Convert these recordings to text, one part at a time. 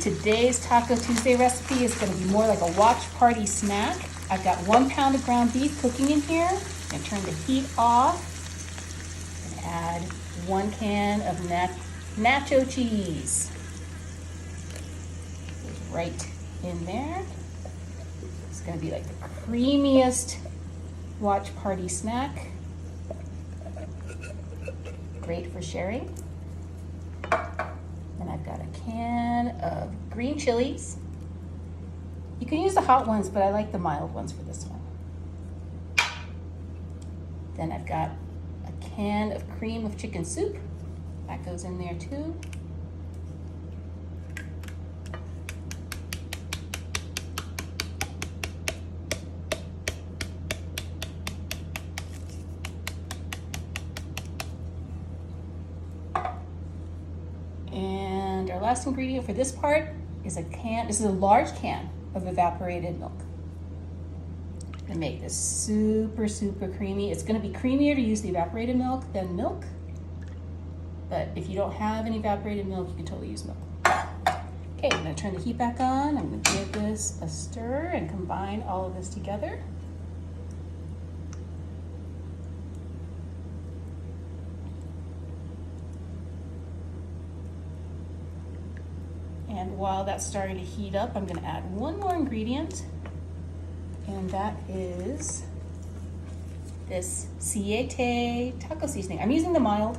today's Taco Tuesday recipe is gonna be more like a watch party snack. I've got 1 pound of ground beef cooking in here. I'm gonna turn the heat off and add 1 can of nacho cheese. Right in there. It's gonna be like the creamiest watch party snack. Great for sharing. Then I've got a can of green chilies. You can use the hot ones, but I like the mild ones for this one. Then I've got a can of cream of chicken soup. That goes in there too. And our last ingredient for this part is this is a large can of evaporated milk. I'm gonna make this super, super creamy. It's gonna be creamier to use the evaporated milk than milk, but if you don't have any evaporated milk, you can totally use milk. Okay, I'm gonna turn the heat back on. I'm gonna give this a stir and combine all of this together. And while that's starting to heat up, I'm gonna add one more ingredient, and that is this siete taco seasoning. I'm using the mild,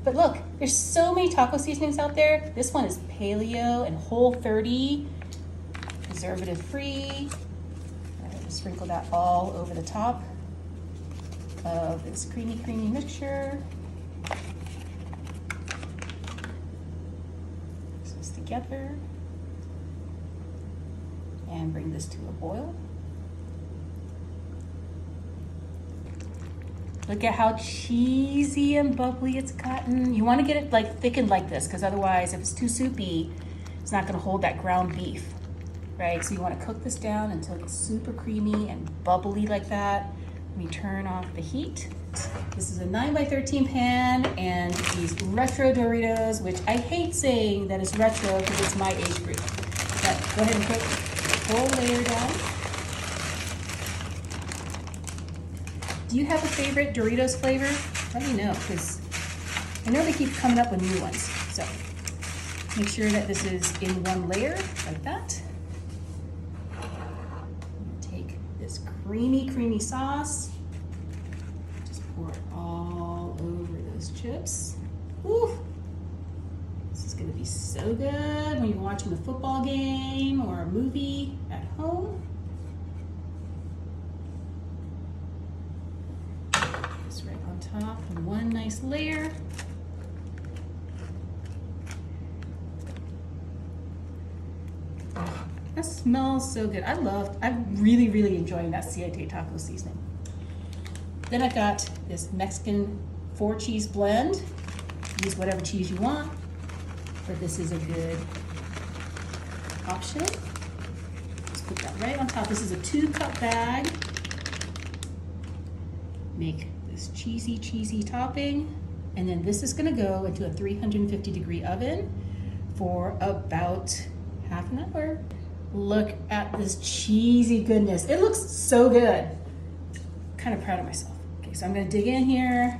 but look, there's so many taco seasonings out there. This one is paleo and Whole30, preservative free. I'm gonna sprinkle that all over the top of this creamy, creamy mixture. Together and bring this to a boil. Look at how cheesy and bubbly it's gotten. You want to get it like thickened like this, because otherwise if it's too soupy, it's not going to hold that ground beef, right? So you want to cook this down until it's super creamy and bubbly like that. We turn off the heat. This is a 9x13 pan and these retro Doritos, which I hate saying that it's retro because it's my age group. But go ahead and put the whole layer down. Do you have a favorite Doritos flavor? Let me know, because I know they keep coming up with new ones. So make sure that this is in one layer like that. Take this creamy, creamy sauce. Pour it all over those chips. Woo! This is gonna be so good when you're watching a football game or a movie at home. Just right on top and one nice layer. Oh, that smells so good. I'm really, really enjoying that siete taco seasoning. Then I've got this Mexican 4-cheese blend. Use whatever cheese you want, but this is a good option. Just put that right on top. This is a 2-cup bag. Make this cheesy, cheesy topping. And then this is gonna go into a 350-degree oven for about half an hour. Look at this cheesy goodness. It looks so good. Kind of proud of myself. Okay, so I'm gonna dig in here.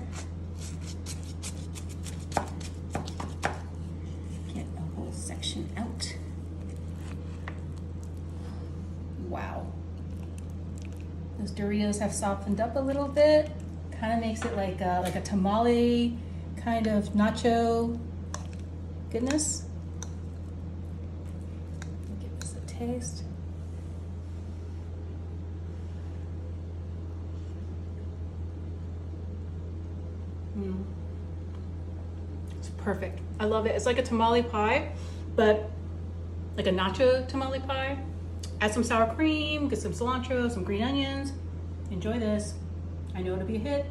Get a whole section out. Wow. Those Doritos have softened up a little bit. Kind of makes it like a tamale kind of nacho goodness. Give this a taste. It's perfect. I love it. It's like a tamale pie, but like a nacho tamale pie. Add some sour cream, get some cilantro, some green onions. Enjoy this. I know it'll be a hit.